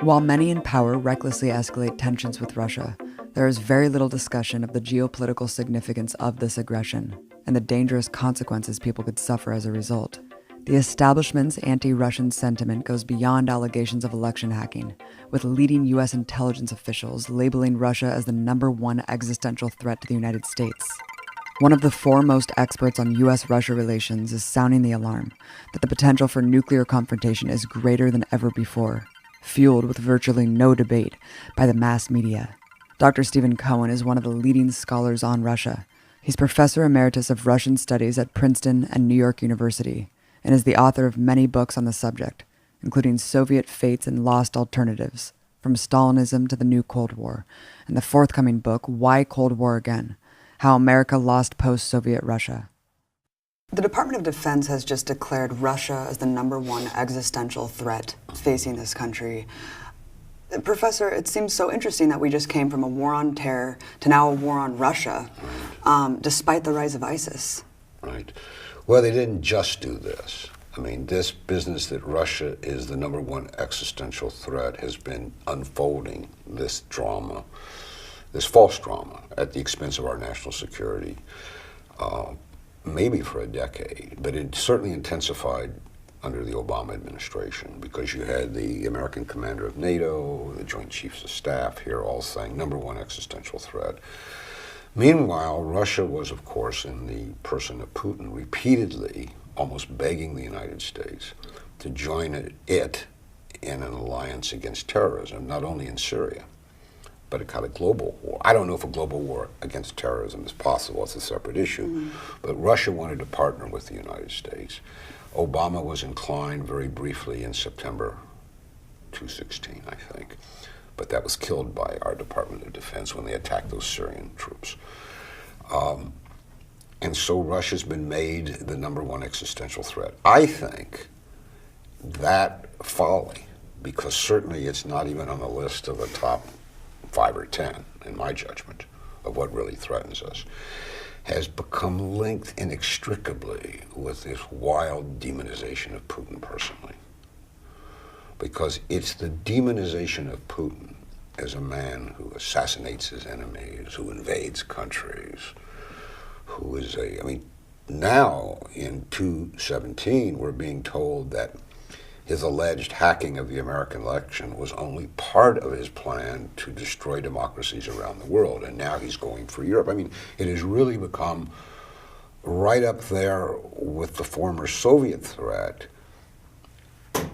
While many in power recklessly escalate tensions with Russia, there is very little discussion of the geopolitical significance of this aggression and the dangerous consequences people could suffer as a result. The establishment's anti-Russian sentiment goes beyond allegations of election hacking, with leading U.S. intelligence officials labeling Russia as the #1 existential threat to the United States. One of the foremost experts on U.S.-Russia relations is sounding the alarm that the potential for nuclear confrontation is greater than ever before, fueled with virtually no debate by the mass media. Dr. Stephen Cohen is one of the leading scholars on Russia. He's professor emeritus of Russian studies at Princeton and New York University, and is the author of many books on the subject, including Soviet Fates and Lost Alternatives, From Stalinism to the New Cold War, and the forthcoming book, Why Cold War Again? How America Lost Post-Soviet Russia. The Department of Defense has just declared Russia as the #1 existential threat facing this country. Professor, it seems so interesting that we just came from a war on terror to now a war on Russia, despite the rise of ISIS. Right. Well, they didn't just do this. I mean, this business that Russia is the #1 existential threat has been unfolding this drama, this false drama, at the expense of our national security, maybe for a decade, but it certainly intensified under the Obama administration, because you had the American commander of NATO, the Joint Chiefs of Staff here all saying #1 existential threat. Meanwhile, Russia was, of course, in the person of Putin, repeatedly almost begging the United States to join it in an alliance against terrorism, not only in Syria, but a kind of global war. I don't know if a global war against terrorism is possible, it's a separate issue, but Russia wanted to partner with the United States. Obama was inclined very briefly in September 2016, I think, but that was killed by our Department of Defense when they attacked those Syrian troops. And so Russia's been made the #1 existential threat. I think that folly, because certainly it's not even on the list of the top 5 or 10, in my judgment, of what really threatens us, has become linked inextricably with this wild demonization of Putin personally. Because it's the demonization of Putin as a man who assassinates his enemies, who invades countries, who is I mean, now in 2017, we're being told that his alleged hacking of the American election was only part of his plan to destroy democracies around the world, and now he's going for Europe. I mean, it has really become right up there with the former Soviet threat,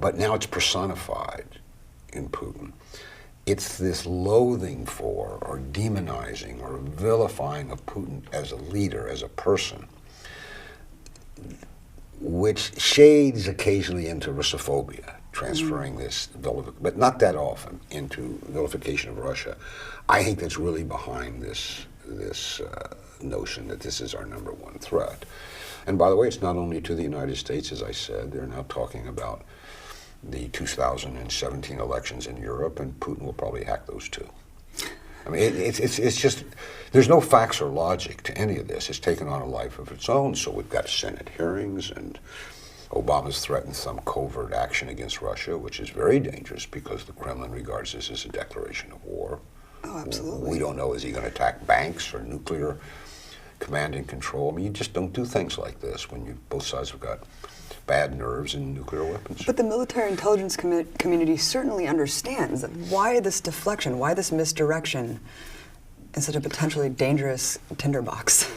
but now it's personified in Putin. It's this loathing for, or demonizing, or vilifying of Putin as a leader, as a person, which shades occasionally into Russophobia, transferring this, but not that often, into vilification of Russia. I think that's really behind this notion that this is our #1 threat. And by the way, it's not only to the United States, as I said. They're now talking about the 2017 elections in Europe, and Putin will probably hack those too. I mean, it's just, there's no facts or logic to any of this. It's taken on a life of its own. So we've got Senate hearings, and Obama's threatened some covert action against Russia, which is very dangerous because the Kremlin regards this as a declaration of war. Oh, absolutely. We don't know, is he going to attack banks or nuclear command and control? I mean, you just don't do things like this when both sides have got bad nerves and nuclear weapons. But the military intelligence community certainly understands that why this deflection, why this misdirection is such a potentially dangerous tinderbox.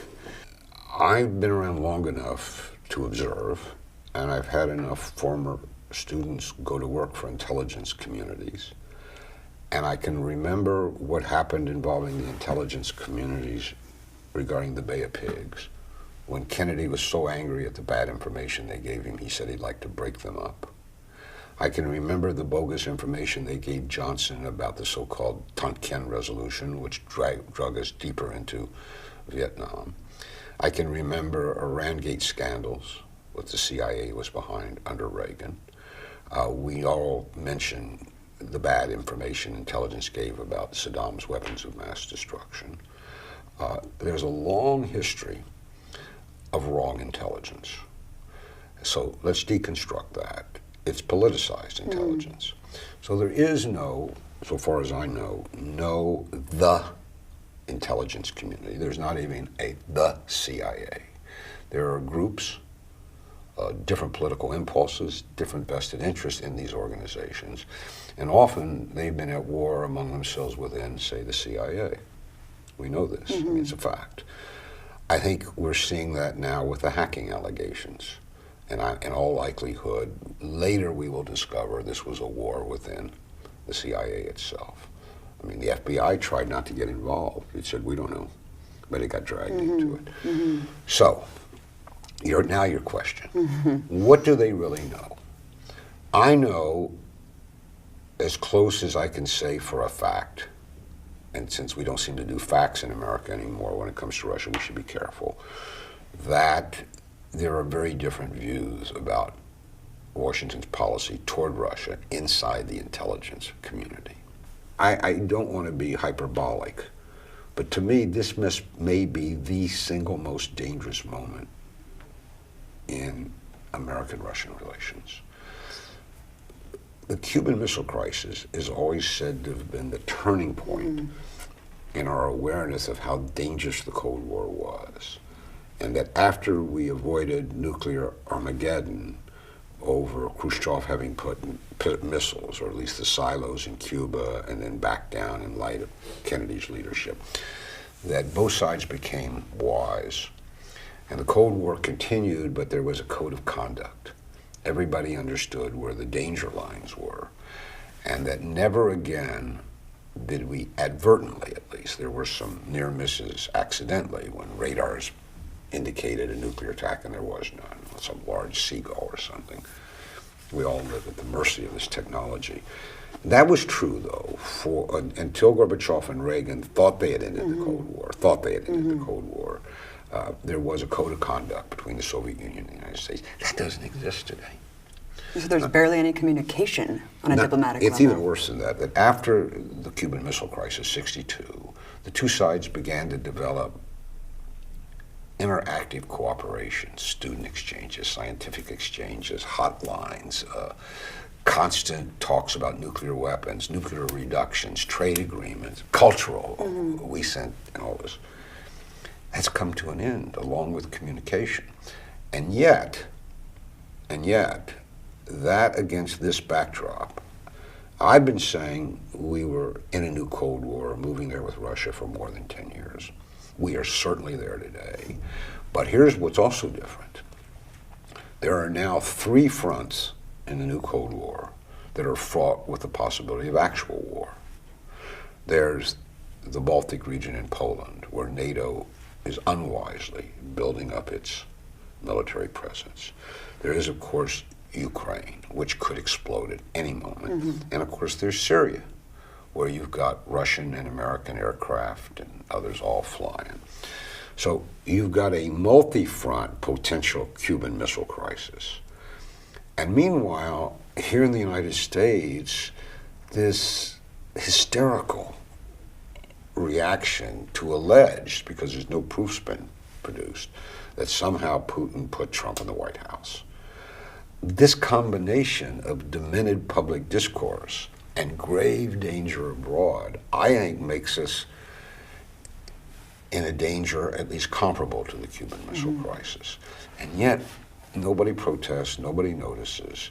I've been around long enough to observe, and I've had enough former students go to work for intelligence communities, and I can remember what happened involving the intelligence communities regarding the Bay of Pigs. When Kennedy was so angry at the bad information they gave him, he said he'd like to break them up. I can remember the bogus information they gave Johnson about the so-called Tonkin resolution, which drug us deeper into Vietnam. I can remember Irangate scandals, what the CIA was behind under Reagan. We all mention the bad information intelligence gave about Saddam's weapons of mass destruction. There's a long history of wrong intelligence. So let's deconstruct that. it's politicized intelligence. So there is no, so far as I know, the intelligence community. There's not even the CIA. There are groups, different political impulses, different vested interests in these organizations, and often they've been at war among themselves within, say, the CIA. We know this. I mean, it's a fact. I think we're seeing that now with the hacking allegations. And in all likelihood, later we will discover this was a war within the CIA itself. I mean, the FBI tried not to get involved. It said, we don't know, but it got dragged into it. So, now your question. What do they really know? I know, as close as I can say for a fact, and since we don't seem to do facts in America anymore when it comes to Russia, we should be careful, that there are very different views about Washington's policy toward Russia inside the intelligence community. I don't want to be hyperbolic, but to me, this may be the single most dangerous moment in American-Russian relations. The Cuban Missile Crisis is always said to have been the turning point in our awareness of how dangerous the Cold War was. And that after we avoided nuclear Armageddon over Khrushchev having put missiles, or at least the silos in Cuba, and then back down in light of Kennedy's leadership, that both sides became wise. And the Cold War continued, but there was a code of conduct. Everybody understood where the danger lines were, and that never again did we, advertently at least, there were some near misses accidentally when radars indicated a nuclear attack and there was none, some large seagull or something. We all live at the mercy of this technology. That was true, though, until Gorbachev and Reagan thought they had ended the Cold War, there was a code of conduct between the Soviet Union and the United States. That doesn't exist today. So there's barely any communication on a diplomatic level. It's even worse than that, that after the Cuban Missile Crisis, '62, the two sides began to develop interactive cooperation, student exchanges, scientific exchanges, hotlines, constant talks about nuclear weapons, nuclear reductions, trade agreements, cultural, we sent, and all this. Has come to an end, along with communication. And yet, that against this backdrop, I've been saying we were in a new Cold War, moving there with Russia for more than 10 years. We are certainly there today. But here's what's also different. There are now 3 fronts in the new Cold War that are fraught with the possibility of actual war. There's the Baltic region in Poland, where NATO is unwisely building up its military presence. There is, of course, Ukraine, which could explode at any moment. And of course, there's Syria, where you've got Russian and American aircraft and others all flying. So you've got a multi-front potential Cuban Missile Crisis. And meanwhile, here in the United States, this hysterical reaction to alleged, because there's no proof's been produced, that somehow Putin put Trump in the White House. This combination of demented public discourse and grave danger abroad, I think, makes us in a danger at least comparable to the Cuban Missile Crisis. And yet, nobody protests, nobody notices,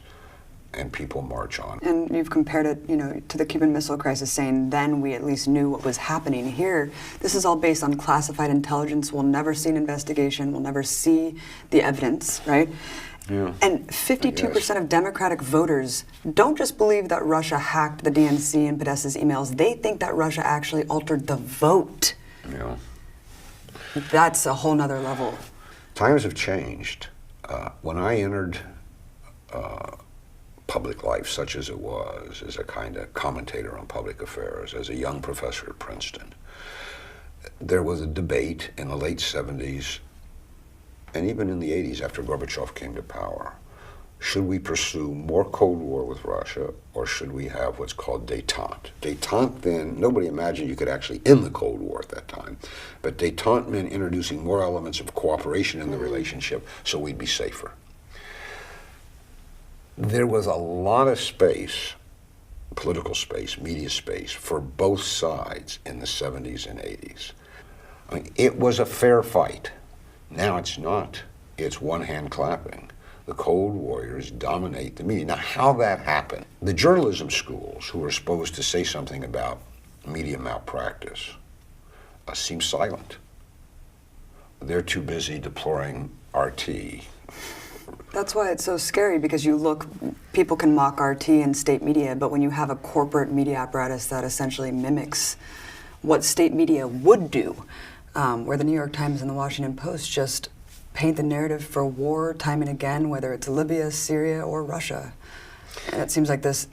and people march on. And you've compared it, to the Cuban Missile Crisis, saying then we at least knew what was happening. Here, this is all based on classified intelligence. We'll never see an investigation. We'll never see the evidence, right? Yeah, and 52% of Democratic voters don't just believe that Russia hacked the DNC and Podesta's emails. They think that Russia actually altered the vote. Yeah. That's a whole nother level. Times have changed. When I entered public life, such as it was, as a kind of commentator on public affairs, as a young professor at Princeton, there was a debate in the late 70s and even in the 80s after Gorbachev came to power. Should we pursue more Cold War with Russia, or should we have what's called détente? Détente then, nobody imagined you could actually end the Cold War at that time, but détente meant introducing more elements of cooperation in the relationship so we'd be safer. There was a lot of space, political space, media space, for both sides in the 70s and 80s. I mean, it was a fair fight. Now it's not. It's one hand clapping. The Cold Warriors dominate the media. Now, how that happened, the journalism schools who were supposed to say something about media malpractice seem silent. They're too busy deploring RT. That's why it's so scary, because people can mock RT and state media, but when you have a corporate media apparatus that essentially mimics what state media would do, where the New York Times and the Washington Post just paint the narrative for war time and again, whether it's Libya, Syria, or Russia. And it seems like this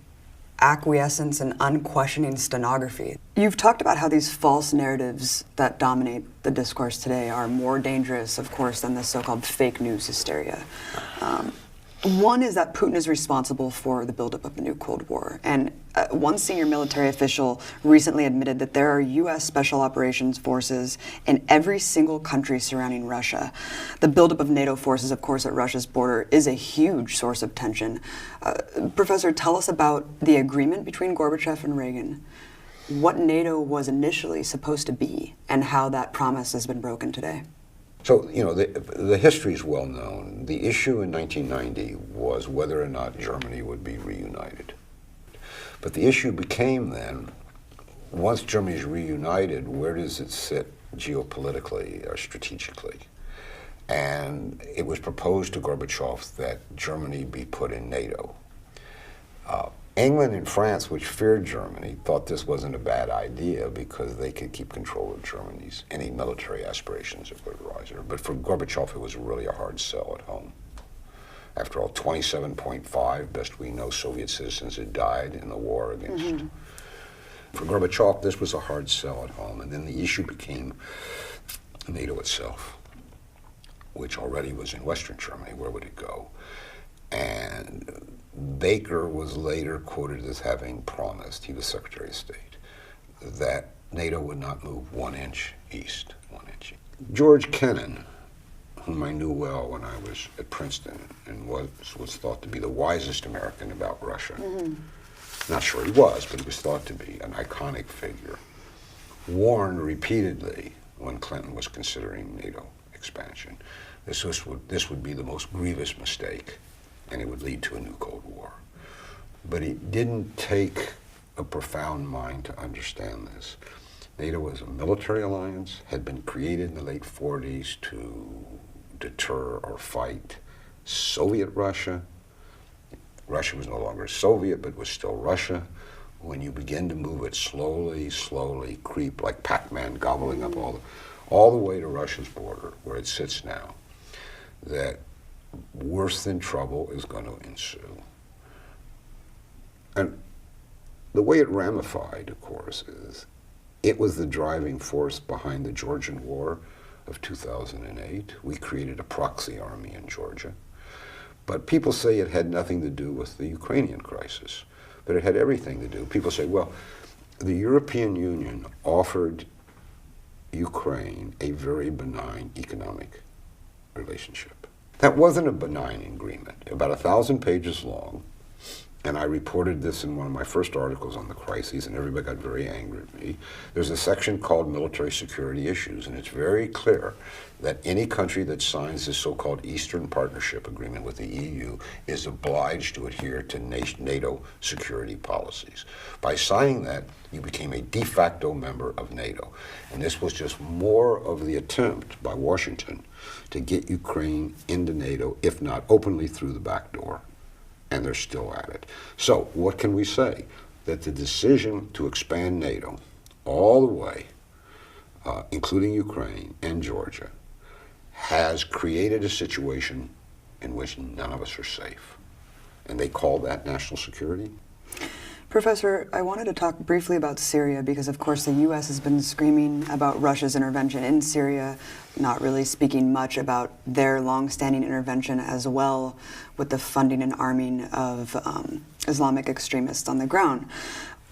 acquiescence and unquestioning stenography. You've talked about how these false narratives that dominate the discourse today are more dangerous, of course, than the so-called fake news hysteria. One is that Putin is responsible for the buildup of the new Cold War. And one senior military official recently admitted that there are U.S. Special Operations Forces in every single country surrounding Russia. The buildup of NATO forces, of course, at Russia's border is a huge source of tension. Professor, tell us about the agreement between Gorbachev and Reagan, what NATO was initially supposed to be, and how that promise has been broken today. So, you know, the history is well known. The issue in 1990 was whether or not Germany would be reunited. But the issue became then, once Germany is reunited, where does it sit geopolitically or strategically? And it was proposed to Gorbachev that Germany be put in NATO. England and France, which feared Germany, thought this wasn't a bad idea because they could keep control of Germany's any military aspirations that would arise there. But for Gorbachev, it was really a hard sell at home. After all, 27.5, best we know, Soviet citizens had died in the war against. Mm-hmm. For Gorbachev, this was a hard sell at home. And then the issue became NATO itself, which already was in Western Germany. Where would it go? And Baker was later quoted as having promised, he was Secretary of State, that NATO would not move 1 inch east, 1 inch. George Kennan, whom I knew well when I was at Princeton and was thought to be the wisest American about Russia. Mm-hmm. Not sure he was, but he was thought to be an iconic figure, warned repeatedly when Clinton was considering NATO expansion. This would be the most grievous mistake, and it would lead to a new Cold War. But it didn't take a profound mind to understand this. NATO was a military alliance, had been created in the late 40s to deter or fight Soviet Russia. Russia was no longer Soviet, but was still Russia. When you begin to move it slowly, creep like Pac-Man, gobbling up all the way to Russia's border, where it sits now, that worse than trouble is going to ensue. And the way it ramified, of course, is it was the driving force behind the Georgian War of 2008. We created a proxy army in Georgia. But people say it had nothing to do with the Ukrainian crisis, but it had everything to do. People say, well, the European Union offered Ukraine a very benign economic relationship. That wasn't a benign agreement, about 1,000 pages long, and I reported this in one of my first articles on the crises, and everybody got very angry at me. There's a section called Military Security Issues, and it's very clear that any country that signs this so-called Eastern Partnership Agreement with the EU is obliged to adhere to NATO security policies. By signing that, you became a de facto member of NATO. And this was just more of the attempt by Washington to get Ukraine into NATO, if not openly through the back door. And they're still at it. So what can we say? That the decision to expand NATO all the way, including Ukraine and Georgia, has created a situation in which none of us are safe. And they call that national security. Professor, I wanted to talk briefly about Syria because, of course, the U.S. has been screaming about Russia's intervention in Syria, not really speaking much about their long-standing intervention as well with the funding and arming of Islamic extremists on the ground.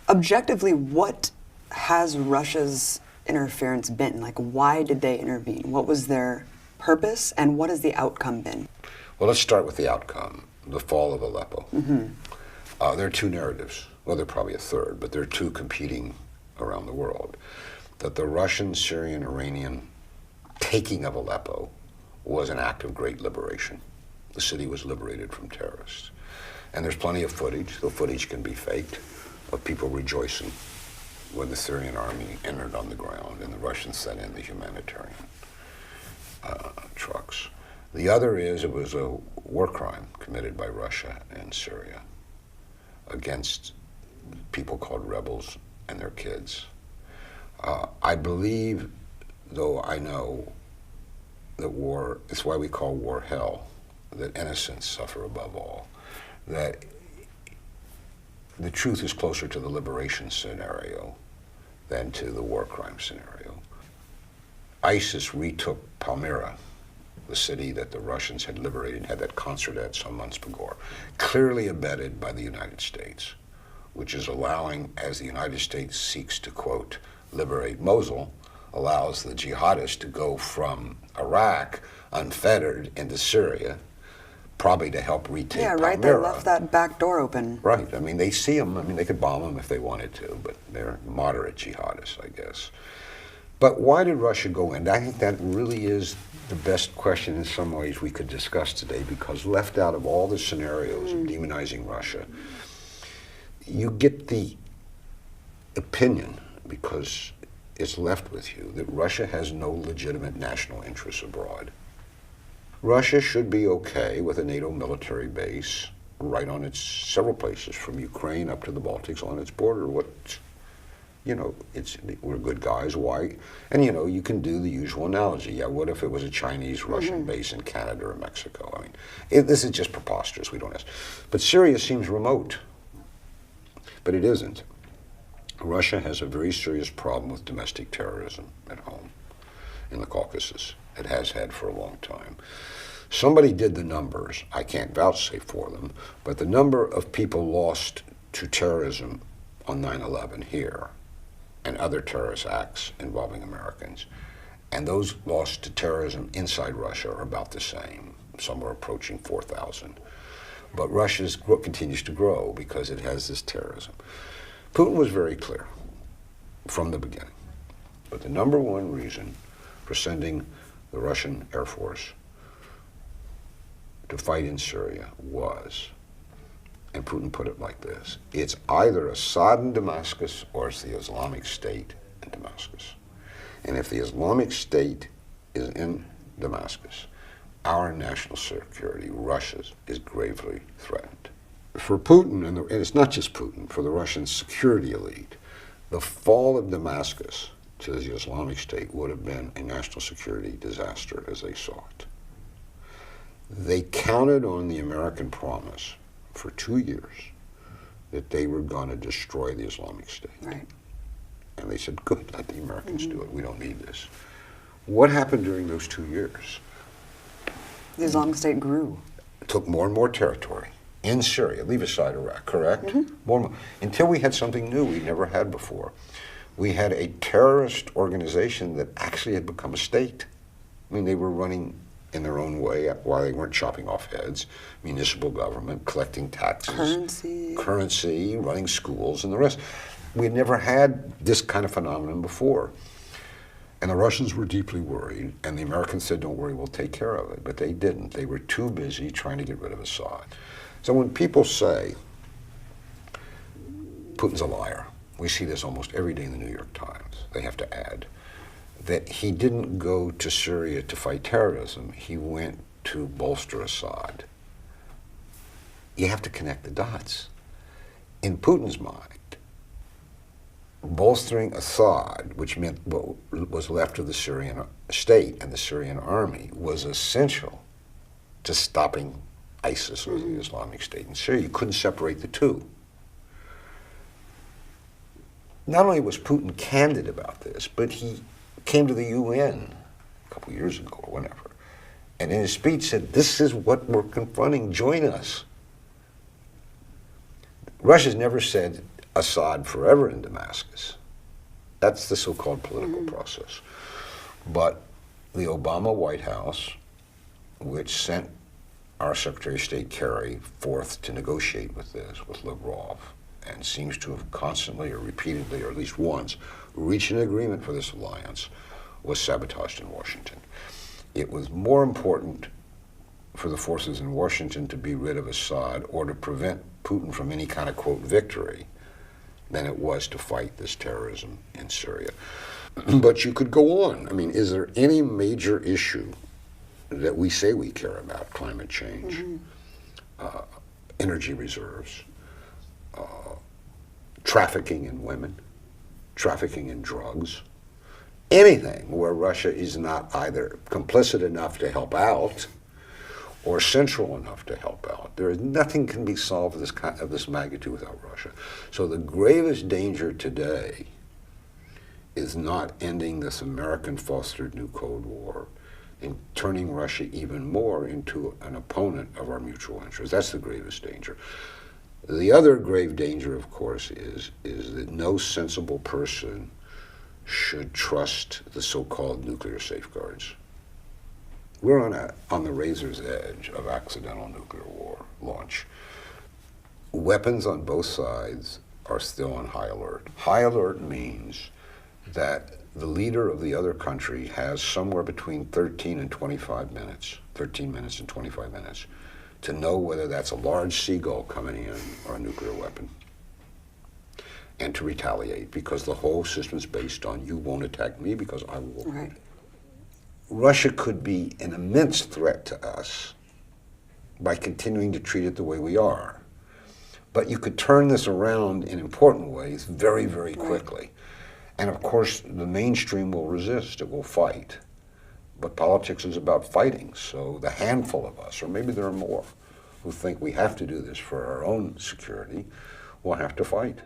Objectively, what has Russia's interference been? Like, why did they intervene? What was their purpose, and what has the outcome been? Well, let's start with the outcome. the fall of Aleppo. There are two narratives. Well, there are probably a third, but there are two competing around the world. That the Russian, Syrian, Iranian taking of Aleppo was an act of great liberation. The city was liberated from terrorists. And there's plenty of footage, the footage can be faked, of people rejoicing when the Syrian army entered on the ground and the Russians sent in the humanitarian trucks. The other is it was a war crime committed by Russia and Syria against people called rebels and their kids. I believe, though I know that war, it's why we call war hell, that innocents suffer above all, that the truth is closer to the liberation scenario than to the war crime scenario. ISIS retook Palmyra, the city that the Russians had liberated, had that concert at some months before, clearly abetted by the United States, which is allowing, as the United States seeks to, quote, liberate Mosul, allows the jihadists to go from Iraq unfettered into Syria, probably to help retake Palmyra. Yeah, right, they left that back door open. Right, I mean, they see them, I mean, they could bomb them if they wanted to, but they're moderate jihadists, I guess. But why did Russia go in? I think that really is the best question in some ways we could discuss today, because left out of all the scenarios of demonizing Russia, you get the opinion, because it's left with you, that Russia has no legitimate national interests abroad. Russia should be okay with a NATO military base right on its several places, from Ukraine up to the Baltics on its border. What, you know, we're good guys, why? And you know, you can do the usual analogy. Yeah, what if it was a Chinese-Russian base in Canada or Mexico? I mean, this is just preposterous, we don't ask. But Syria seems remote, but it isn't. Russia has a very serious problem with domestic terrorism at home in the Caucasus. It has had for a long time. Somebody did the numbers, I can't vouchsafe for them, but the number of people lost to terrorism on 9/11 here and other terrorist acts involving Americans, and those lost to terrorism inside Russia are about the same, somewhere approaching 4,000. But Russia continues to grow because it has this terrorism. Putin was very clear from the beginning, but the number one reason for sending the Russian Air Force to fight in Syria was, and Putin put it like this, it's either Assad in Damascus or it's the Islamic State in Damascus. And if the Islamic State is in Damascus, our national security, Russia's, is gravely threatened. For Putin, and it's not just Putin, for the Russian security elite, the fall of Damascus to the Islamic State would have been a national security disaster as they saw it. They counted on the American promise for 2 years that they were going to destroy the Islamic State. Right. And they said, good, let the Americans do it. We don't need this. What happened during those 2 years? The Islamic State grew. It took more and more territory in Syria, leave aside Iraq, correct? More and more, until we had something new we never had before. We had a terrorist organization that actually had become a state. I mean, they were running in their own way while they weren't chopping off heads. Municipal government, collecting taxes. Currency, running schools, and the rest. We had never had this kind of phenomenon before. And the Russians were deeply worried, and the Americans said, don't worry, we'll take care of it. But they didn't. They were too busy trying to get rid of Assad. So when people say Putin's a liar, we see this almost every day in the New York Times. They have to add that he didn't go to Syria to fight terrorism. He went to bolster Assad. You have to connect the dots. In Putin's mind, bolstering Assad, which meant what was left of the Syrian state and the Syrian army, was essential to stopping ISIS or the Islamic State in Syria. You couldn't separate the two. Not only was Putin candid about this, but he came to the UN a couple years ago or whenever, and in his speech said, this is what we're confronting, join us. Russia's never said Assad forever in Damascus. That's the so-called political process. But the Obama White House, which sent our Secretary of State Kerry forth to negotiate with Lavrov, and seems to have constantly or repeatedly, or at least once, reached an agreement for this alliance, was sabotaged in Washington. It was more important for the forces in Washington to be rid of Assad or to prevent Putin from any kind of, quote, victory than it was to fight this terrorism in Syria. But you could go on. I mean, is there any major issue that we say we care about? Climate change, energy reserves, trafficking in women, trafficking in drugs, anything where Russia is not either complicit enough to help out or central enough to help out. Nothing can be solved of this magnitude without Russia. So the gravest danger today is not ending this American-fostered new Cold War and turning Russia even more into an opponent of our mutual interests. That's the gravest danger. The other grave danger, of course, is that no sensible person should trust the so-called nuclear safeguards. We're on the razor's edge of accidental nuclear war launch. Weapons on both sides are still on high alert. High alert means that the leader of the other country has somewhere between 13 and 25 minutes, 13 minutes and 25 minutes, to know whether that's a large seagull coming in or a nuclear weapon, and to retaliate, because the whole system is based on you won't attack me because I will. Right. Russia could be an immense threat to us by continuing to treat it the way we are. But you could turn this around in important ways very, very quickly. And of course, the mainstream will resist, it will fight. But politics is about fighting, so the handful of us, or maybe there are more, who think we have to do this for our own security, will have to fight.